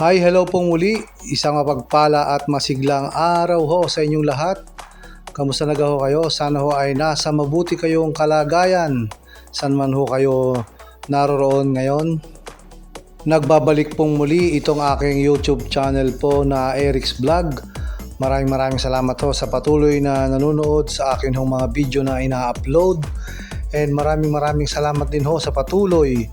Hi, hello po muli. Isang mapagpala at masiglang araw ho sa inyong lahat. Kamusta na ho kayo? Sana ho ay nasa mabuti kayong kalagayan. San man ho kayo naroroon ngayon. Nagbabalik pong muli itong aking YouTube channel po na Eric's Vlog. Maraming salamat ho sa patuloy na nanonood sa akin hong mga video na ina-upload. And maraming salamat din ho sa patuloy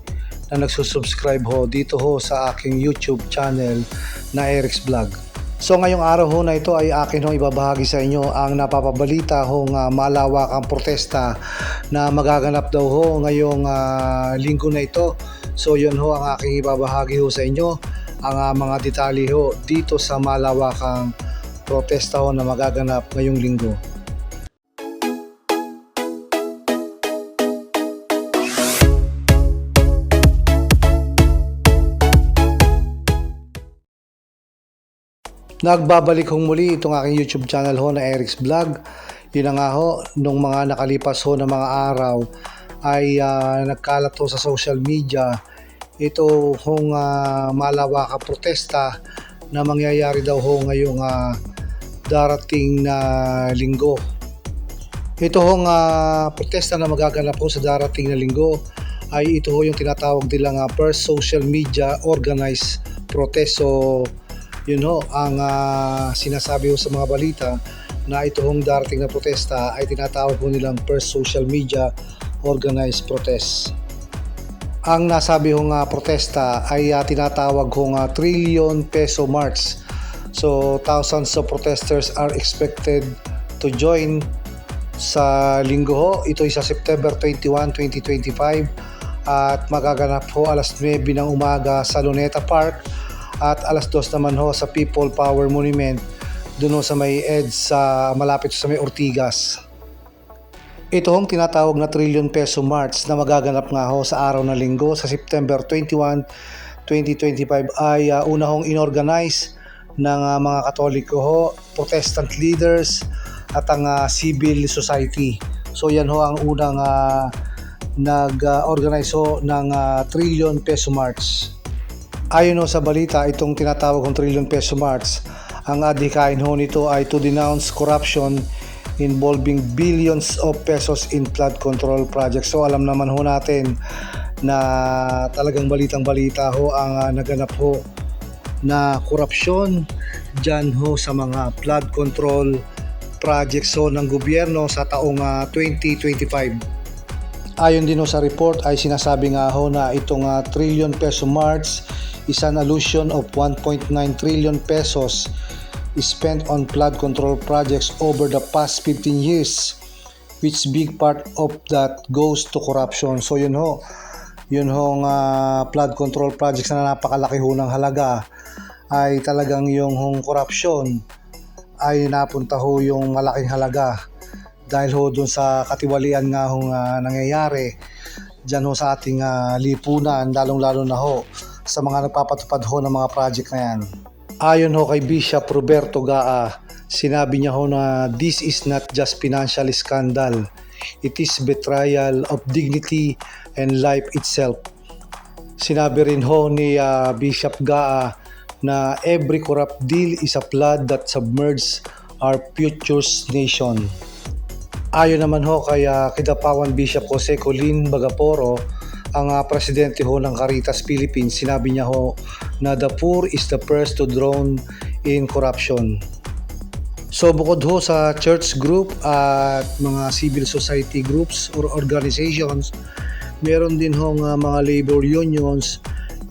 na nagsusubscribe ho dito ho sa aking YouTube channel na Eric's Vlog. So ngayong araw ho na ito ay akin ho ibabahagi sa inyo ang napapabalita hong malawakang protesta na magaganap daw ho ngayong linggo na ito. So yun ho ang aking ibabahagi ho sa inyo, ang mga detalye ho dito sa malawakang protesta ho na magaganap ngayong linggo. Nagbabalik hong muli itong aking YouTube channel ho na Eric's Vlog. Yun na nga ho, nung mga nakalipas ho na mga araw ay nagkalat ho sa social media ito hong malawakang protesta na mangyayari daw ho ngayong darating na linggo. Ito hong protesta na magaganap ho sa darating na linggo ay ito ho yung tinatawag nilang first social media organized protest. So yun ho ang sinasabi ho sa mga balita na ito hong darating na protesta ay tinatawag ho nilang first social media organized protest. Ang nasabi hong protesta ay tinatawag hong Trillion Peso March. So thousands of protesters are expected to join sa linggo ho. Ito ay sa September 21, 2025 at magaganap ho alas 9 ng umaga sa Luneta Park at alas 2 naman ho sa People Power Monument doon ho sa may EDSA sa malapit sa may Ortigas. Ito hong tinatawag na Trillion Peso March na magaganap nga ho sa araw ng linggo sa September 21, 2025 ay una hong inorganize ng mga Katoliko ho, Protestant leaders at ang civil society. So yan ho ang unang nag-organize ho ng Trillion Peso March. Ayon ho sa balita, itong tinatawag kong Trillion Peso March, ang adhikain ho nito ay to denounce corruption involving billions of pesos in flood control projects. So alam naman ho natin na talagang balitang-balita ho ang naganap ho na korupsyon dyan ho sa mga flood control projects ho ng gobyerno sa taong 2025. Ayon din ho sa report ay sinasabi nga ho na itong Trillion Peso March is an allusion of 1.9 trillion pesos spent on flood control projects over the past 15 years, which big part of that goes to corruption. So yun ho flood control projects na napakalaki ho ng halaga ay talagang yung korupsyon ay napunta ho yung malaking halaga dahil ho dun sa katiwalian nga ho nangyayari dyan ho sa ating lipunan, lalong-lalo na ho sa mga nagpapatupad ho ng mga project na yan. Ayon ho kay Bishop Roberto Gaa, sinabi niya ho na this is not just financial scandal, it is betrayal of dignity and life itself. Sinabi rin ho ni Bishop Gaa na every corrupt deal is a flood that submerges our future nation. Ayon naman ho kay Kidapawan Bishop Jose Colin Bagaporo, ang presidente ho ng Caritas Philippines, sinabi niya ho na the poor is the first to drown in corruption. So bukod ho sa church group at mga civil society groups or organizations, meron din ho mga labor unions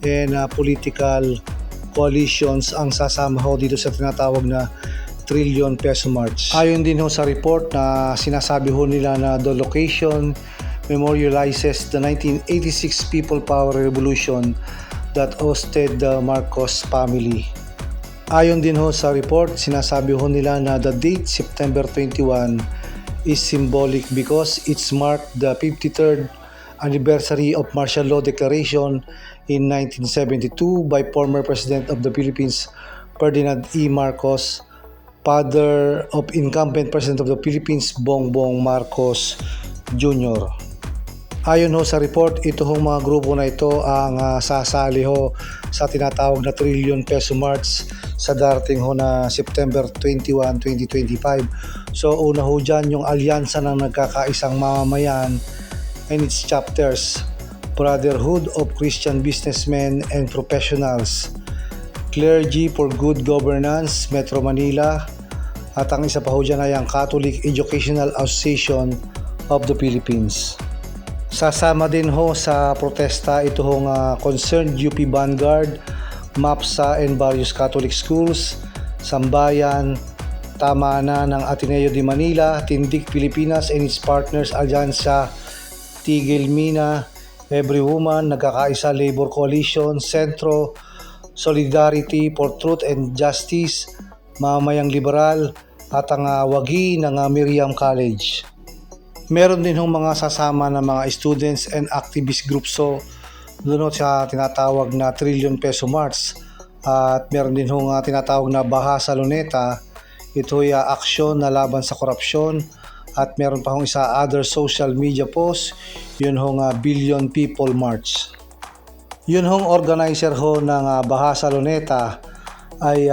and political coalitions ang sasama ho dito sa tinatawag na Trillion Peso March. Ayon din ho sa report na sinasabi ho nila na the location memorializes the 1986 People Power Revolution that hosted the Marcos family. Ayon din ho sa report, sinasabi ho nila na the date September 21 is symbolic because it's marked the 53rd anniversary of martial law declaration in 1972 by former President of the Philippines Ferdinand E. Marcos, father of incumbent President of the Philippines Bongbong Marcos Jr. Ayon ho sa report, ito hong mga grupo na ito ang sasali ho sa tinatawag na trillion peso march sa darating ho na September 21, 2025. So una ho dyan yung alyansa ng nagkakaisang mamamayan and its chapters, Brotherhood of Christian Businessmen and Professionals, Clergy for Good Governance, Metro Manila, at ang isa pa ho dyan ay ang Catholic Educational Association of the Philippines. Sasama din ho sa protesta ito hong Concerned UP Vanguard, MAPSA and various Catholic schools, Sambayan, Tamana ng Ateneo de Manila, Tindig Pilipinas and its partners, Alyansa, Tigil Mina, Every Woman, Nagkakaisa Labor Coalition, Sentro, Solidarity for Truth and Justice, Mamayang Liberal, at ang wagi ng Miriam College. Meron din hong mga sasama na mga students and activist groups so doon sa tinatawag na Trillion Peso March. At meron din hong tinatawag na Baha sa Luneta. Ito ay aksyon na laban sa korupsyon. At meron pa hong isa other social media post. Yun hong Billion People March. Yun hong organizer ho ng Baha sa Luneta ay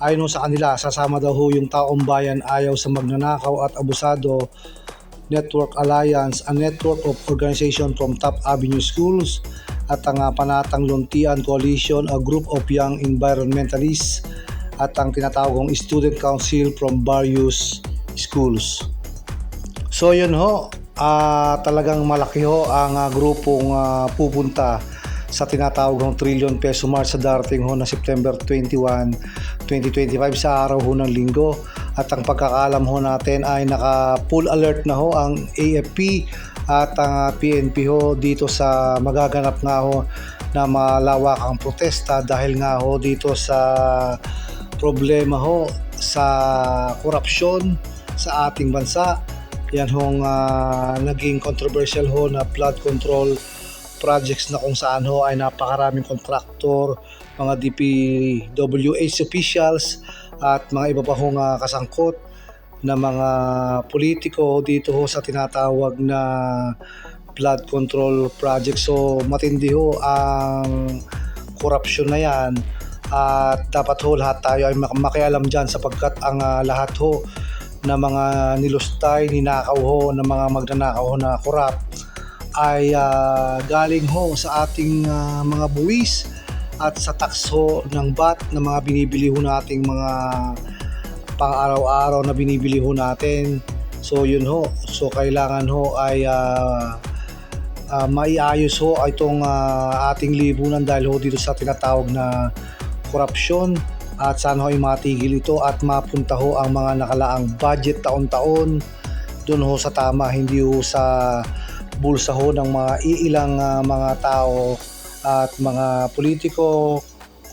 ayon sa kanila, sasama daw ho yung taong bayan ayaw sa magnanakaw at abusado Network Alliance, a network of organization from Top Avenue Schools, at ang Panatang Luntian Coalition, a group of young environmentalists, at ang tinatawag Student Council from various schools. So yun ho, talagang malaki ho ang grupong pupunta sa tinatawag ng Trillion Peso March sa darating ho na September 21, 2025 sa araw ho ng linggo. At ang pagkakaalam ho natin ay naka full alert na ho ang AFP at ang PNP ho dito sa magaganap nga ho na malawakang protesta dahil nga ho dito sa problema ho sa korupsyon sa ating bansa. Yan hong naging controversial ho na flood control projects na kung saan ho ay napakaraming kontraktor, mga DPWH officials at mga iba pa hong kasangkot na mga politiko dito ho sa tinatawag na flood control project. So matindi ho ang korupsyon na yan at dapat ho lahat tayo ay makialam dyan sapagkat ang lahat ho na mga nilustay, ninakaw ho na mga magnanakaw ho na korap ay galing ho sa ating mga buwis at sa tax ho ng VAT na mga binibili ho nating mga pang-araw-araw na binibili ho natin. So yun ho, so kailangan ho ay maiayos ho itong ating lipunan dahil ho dito sa tinatawag na korupsyon, at sana ho ay matigil ito at mapunta ho ang mga nakalaang budget taon-taon doon ho sa tama, hindi ho sa bulsa ho ng mga iilang mga tao at mga politiko,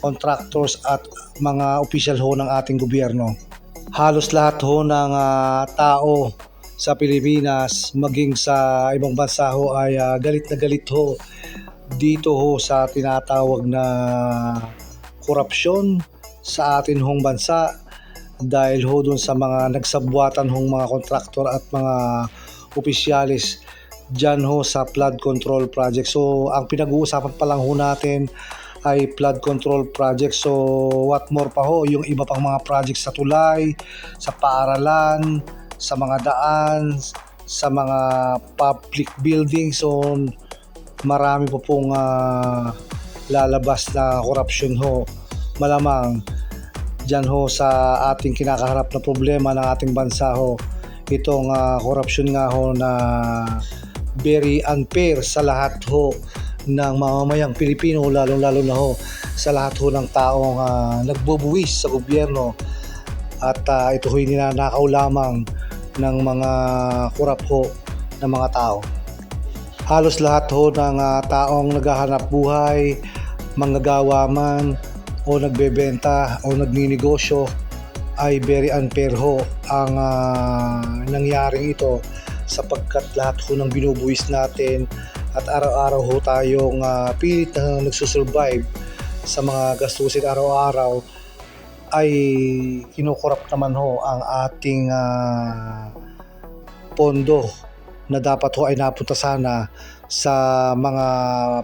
contractors at mga opisyal ho ng ating gobyerno. Halos lahat ho ng tao sa Pilipinas maging sa ibang bansa ho ay galit na galit ho dito ho sa tinatawag na korupsyon sa atin hong bansa dahil ho dun sa mga nagsabwatan hong mga kontraktor at mga opisyalis dyan ho sa flood control project. So ang pinag-uusapan pa lang ho natin ay flood control project. So what more pa ho yung iba pang mga project sa tulay, sa paaralan, sa mga daan, sa mga public buildings. So marami po pong lalabas na korupsyon ho. Malamang dyan ho sa ating kinakaharap na problema ng ating bansa ho, itong korupsyon nga ho na very unfair sa lahat ho ng mamamayang Pilipino, lalo-lalo na ho sa lahat ho ng taong nagbubuwis sa gobyerno at ito ho'y ninanakaw lamang ng mga kurap ho ng mga tao. Halos lahat ho ng taong naghahanap buhay, manggagawa man o nagbebenta o nagninegosyo ay very unfair ho ang nangyaring ito sapagkat lahat ho ng binubuwis natin at araw-araw ho tayong pilit na nagsusurvive sa mga gastusin araw-araw ay kinukurap naman ho ang ating pondo na dapat ho ay napunta sana sa mga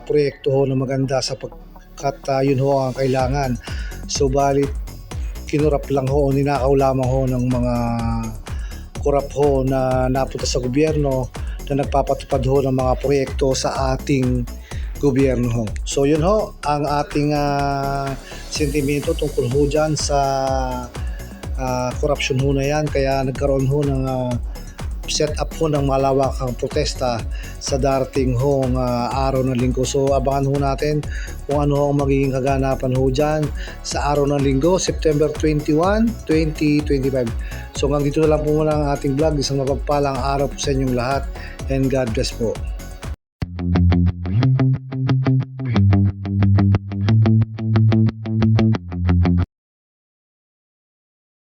proyekto ho na maganda sapagkat yun ho ang kailangan. Subalit kinurap lang ho, ninakaw lamang ho ng mga kurap ho na napunta sa gobyerno na nagpapatupad ho ng mga proyekto sa ating gobyerno ho. So yun ho ang ating sentimento tungkol ho dyan sa corruption ho na yan, kaya nagkaroon ho ng set up ho ng malawakang protesta sa darating hong araw ng linggo. So abangan ho natin kung ano ho ang magiging kaganapan ho dyan sa araw ng linggo, September 21, 2025. So hanggang dito na lang po muna ang ating vlog. Isang mapagpalang araw po sa inyong lahat and God bless po.